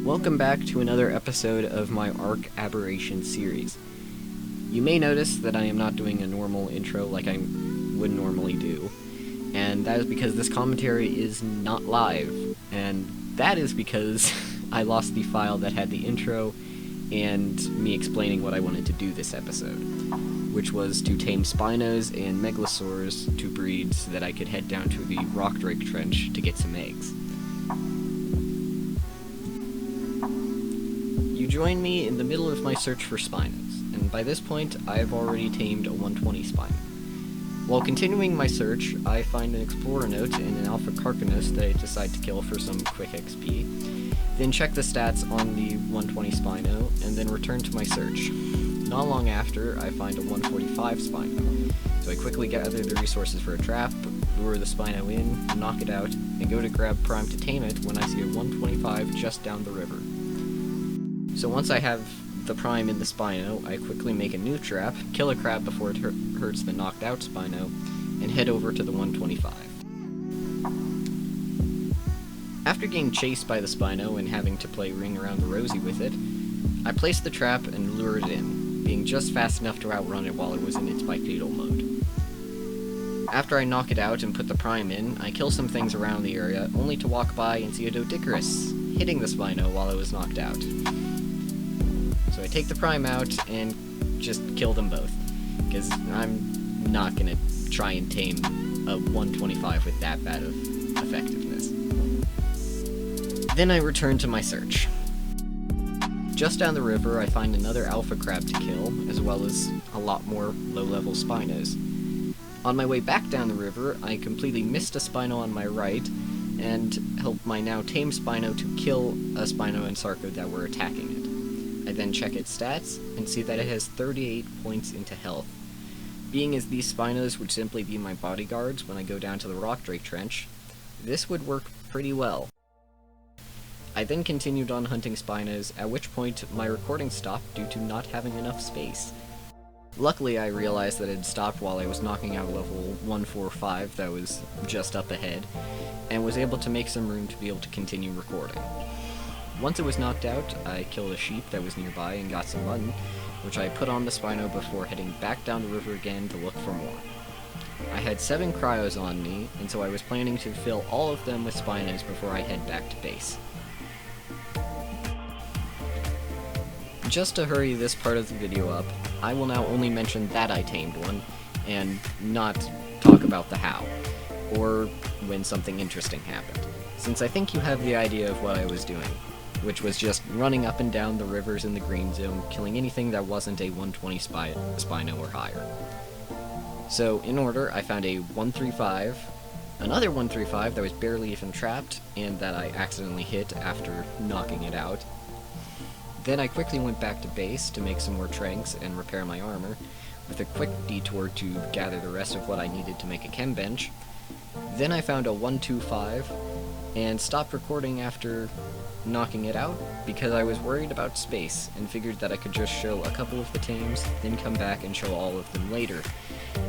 Welcome back to another episode of my ARK Aberration series. You may notice that I am not doing a normal intro like I would normally do, and that is because this commentary is not live, and that is because I lost the file that had the intro and me explaining what I wanted to do this episode, which was to tame Spinos and Megalosaurs to breed so that I could head down to the Raptor trench to get some eggs. You join me in the middle of my search for Spinos, and by this point I have already tamed a 120 Spino. While continuing my search, I find an Explorer note and an Alpha Carcanos that I decide to kill for some quick XP, then check the stats on the 120 Spino, and then return to my search. Not long after, I find a 145 Spino, so I quickly gather the resources for a trap, lure the Spino in, knock it out, and go to grab Prime to tame it when I see a 125 just down the river. So once I have the Prime in the Spino, I quickly make a new trap, kill a crab before it hurts the knocked out Spino, and head over to the 125. After getting chased by the Spino and having to play Ring Around the Rosie with it, I place the trap and lure it in, being just fast enough to outrun it while it was in its bipedal mode. After I knock it out and put the Prime in, I kill some things around the area, only to walk by and see a Doedicurus hitting the Spino while it was knocked out. So I take the Prime out and just kill them both, because I'm not gonna try and tame a 125 with that bad of effectiveness. Then I return to my search. Just down the river I find another alpha crab to kill, as well as a lot more low-level Spinos. On my way back down the river, I completely missed a Spino on my right, and helped my now tame Spino to kill a Spino and Sarco that were attacking it. I then check its stats, and see that it has 38 points into health. Being as these Spinos would simply be my bodyguards when I go down to the Rock Drake Trench, this would work pretty well. I then continued on hunting Spinos, at which point my recording stopped due to not having enough space. Luckily I realized that it had stopped while I was knocking out a level 145 that was just up ahead, and was able to make some room to be able to continue recording. Once it was knocked out, I killed a sheep that was nearby and got some mutton, which I put on the Spino before heading back down the river again to look for more. I had 7 cryos on me, and so I was planning to fill all of them with Spinos before I head back to base. Just to hurry this part of the video up, I will now only mention that I tamed one, and not talk about the how, or when something interesting happened, since I think you have the idea of what I was doing, which was just running up and down the rivers in the green zone, killing anything that wasn't a 120 Spino or higher. So, in order, I found a 135, another 135 that was barely even trapped, and that I accidentally hit after knocking it out. Then I quickly went back to base to make some more tranks and repair my armor, with a quick detour to gather the rest of what I needed to make a chem bench. Then I found a 125, and stopped recording after knocking it out, because I was worried about space, and figured that I could just show a couple of the tames, then come back and show all of them later.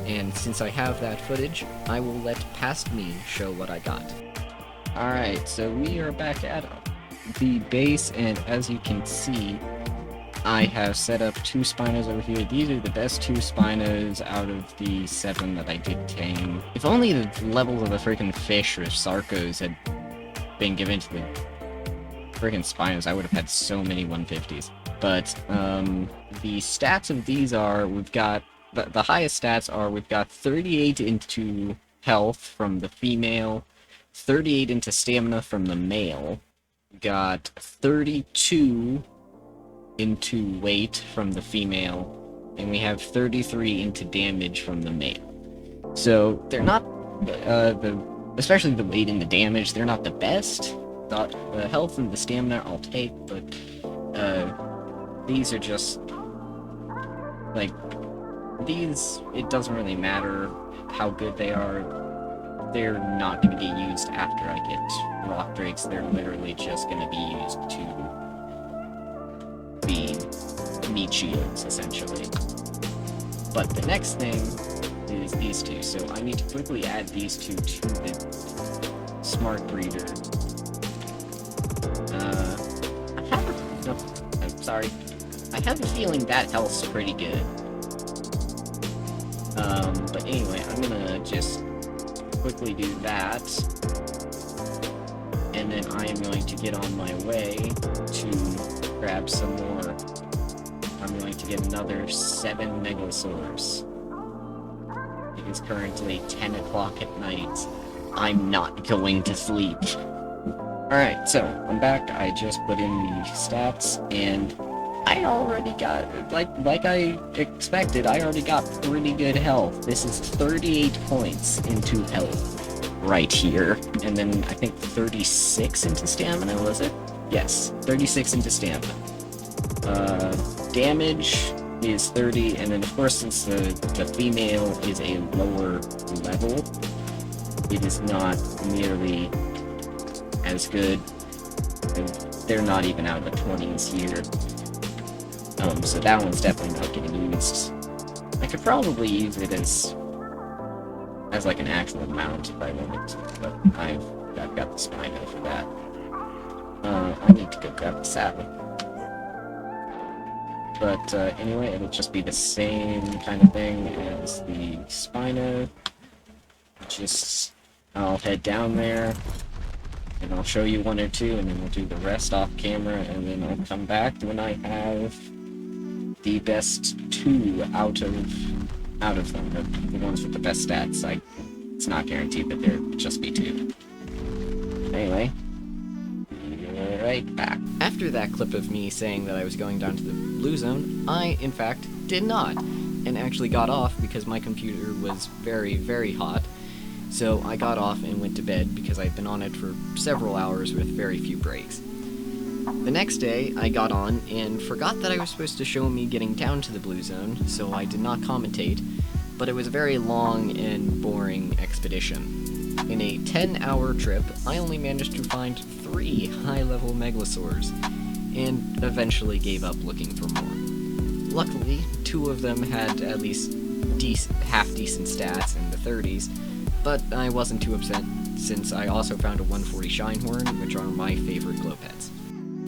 And since I have that footage, I will let past me show what I got. Alright, so we are back at the base, and as you can see, I have set up 2 Spinos over here. These are the best 2 Spinos out of the 7 that I did tame. If only the levels of the freaking fish or Sarcos had been given to the freaking Spinos, I would have had so many 150s. But, the stats of these are, we've got, the highest stats are, we've got 38 into health from the female, 38 into stamina from the male, we've got 32 into weight from the female, and we have 33 into damage from the male. So, they're not, especially the weight and the damage, they're not the best. The health and the stamina I'll take, but these are just, like, these, it doesn't really matter how good they are. They're not going to get used after I get rock drakes. They're literally just going to be used to be meat shields, essentially. But the next thing is these 2, so I need to quickly add these 2 to the smart breeder. sorry. I have a feeling that health's pretty good. But anyway, I'm gonna just quickly do that. And then I am going to get on my way to grab some more. I'm going to get another 7 Megalosaurs. It is currently 10 o'clock at night. I'm not going to sleep. Alright, so, I'm back. I just put in the stats, and I already got, like I expected, I already got pretty good health. This is 38 points into health right here. And then I think 36 into stamina, was it? Yes, 36 into stamina. Damage is 30, and then of course since the female is a lower level, it is not nearly as good. They're not even out of the 20s here. So that one's definitely not getting used. I could probably use it as like an actual mount if I wanted to, but I've got the Spino for that. I need to go grab the saddle. But anyway, it'll just be the same kind of thing as the Spino. I'll head down there, and I'll show you one or two, and then we'll do the rest off camera, and then I'll come back when I have the best 2 out of them, the ones with the best stats. It's not guaranteed that there'll just be 2. Anyway, right back. After that clip of me saying that I was going down to the blue zone, I, in fact, did not, and actually got off because my computer was very, very hot. So I got off and went to bed because I'd been on it for several hours with very few breaks. The next day, I got on and forgot that I was supposed to show me getting down to the blue zone, so I did not commentate, but it was a very long and boring expedition. In a 10-hour trip, I only managed to find 3 high-level Megalosaurs, and eventually gave up looking for more. Luckily, 2 of them had at least half-decent stats in the 30s, but I wasn't too upset, since I also found a 140 Shinehorn, which are my favorite glow pets.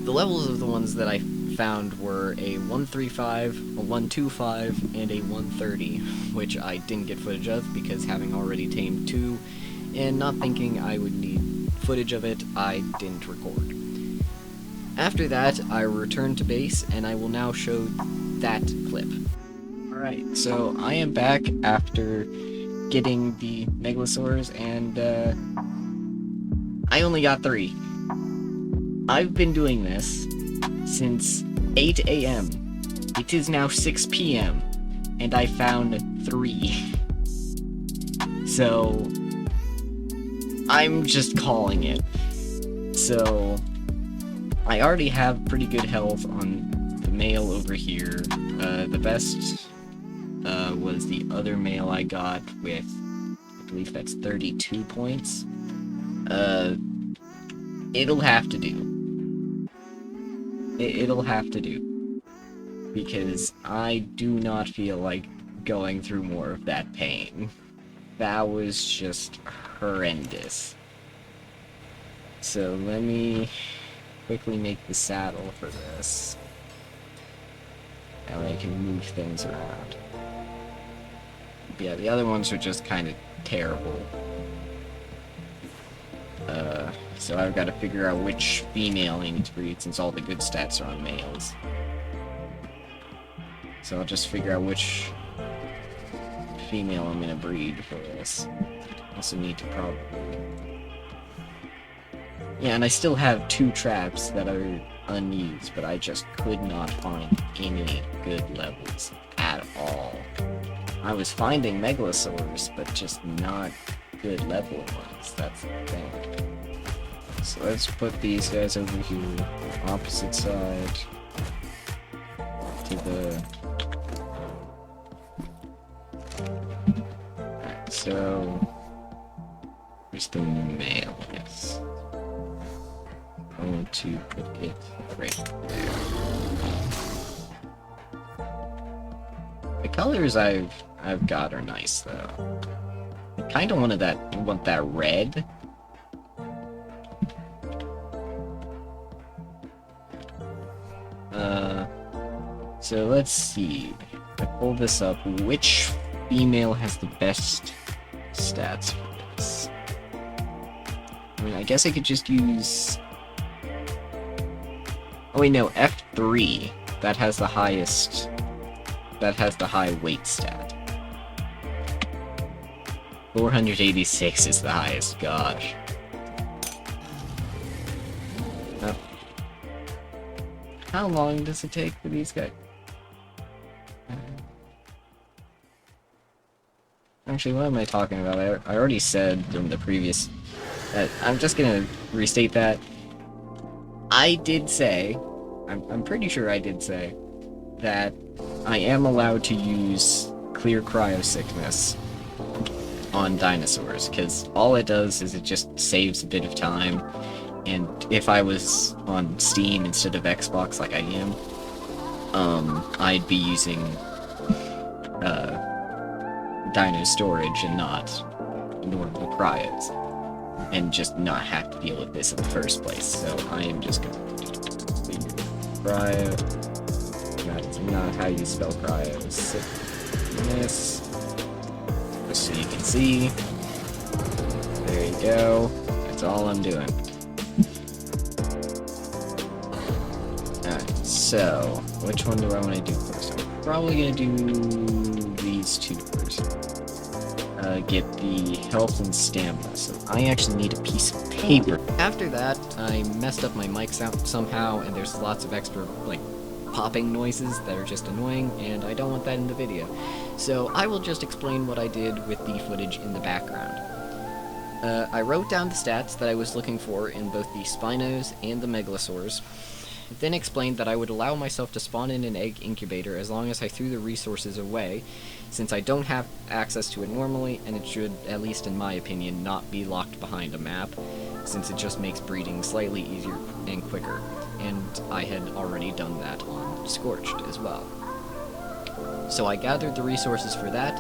The levels of the ones that I found were a 135, a 125, and a 130, which I didn't get footage of because having already tamed 2, and not thinking I would need footage of it, I didn't record. After that, I returned to base, and I will now show that clip. Alright, so I am back after getting the Megalosaurs, and I only got 3. I've been doing this since 8 AM. It is now 6 PM, and I found 3. So, I'm just calling it. So, I already have pretty good health on the male over here. The best was the other male I got with, I believe that's 32 points. It'll have to do. It'll have to do. Because I do not feel like going through more of that pain. That was just horrendous. So let me quickly make the saddle for this. That way I can move things around. Yeah, the other ones are just kind of terrible. So I've got to figure out which female I need to breed since all the good stats are on males. So I'll just figure out which female I'm gonna breed for this. Also need to probably... Yeah, and I still have 2 traps that are unused, but I just could not find any good levels at all. I was finding Megalosaurs, but just not good level ones, that's the thing. So let's put these guys over here, opposite side to the... Alright, so... Where's the male? Yes. I want to put it right there. The colors I've got are nice though. I kind of want that red. So let's see. I pull this up. Which female has the best stats for this? I mean, I guess I could just use... Oh wait, no, F3. That has the highest... That has the high weight stat. 486 is the highest, gosh. How long does it take for these guys? Actually, what am I talking about? I already said in the previous... I'm just gonna restate that. I did say, I'm pretty sure I did say, that I am allowed to use Clear Cryo Sickness on dinosaurs, because all it does is it just saves a bit of time, and if I was on Steam instead of Xbox like I am, I'd be using Dino Storage and not normal cryos, and just not have to deal with this in the first place. So I am just gonna do cryo. That is not how you spell cryo. Sickness. Just so you can see. There you go. That's all I'm doing. Alright, so which one do I want to do first? I'm probably gonna do these two first. Get the health and stamina, so I actually need a piece of paper. After that, I messed up my mic sound somehow, and there's lots of extra, like, popping noises that are just annoying, and I don't want that in the video. So I will just explain what I did with the footage in the background. I wrote down the stats that I was looking for in both the Spinos and the Megalosaurs, then explained that I would allow myself to spawn in an egg incubator as long as I threw the resources away, since I don't have access to it normally, and it should, at least in my opinion, not be locked behind a map, since it just makes breeding slightly easier and quicker, and I had already done that on Scorched as well. So I gathered the resources for that,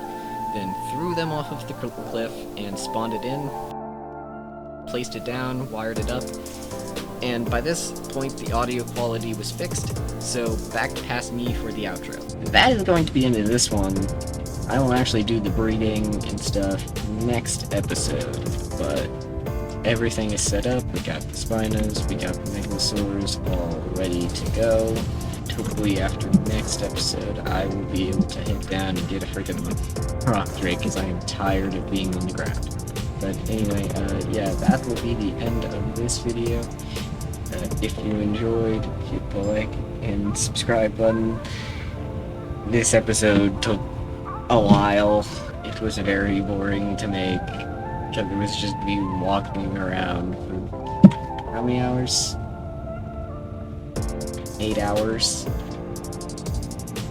then threw them off of the cliff and spawned it in, placed it down, wired it up, and by this point the audio quality was fixed, so back past me for the outro. That is going to be the end of this one. I will actually do the breeding and stuff next episode, but everything is set up. We got the Spinos, we got the Megalosaurs all ready to go. Hopefully after the next episode I will be able to head down and get a freaking rock drake, because I am tired of being on the ground. But anyway, yeah, that will be the end of this video. If you enjoyed, hit the like and subscribe button. This episode took a while. It was very boring to make, because it was just me walking around for how many hours? 8 hours.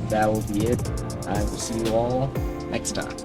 That will be it. I will see you all next time.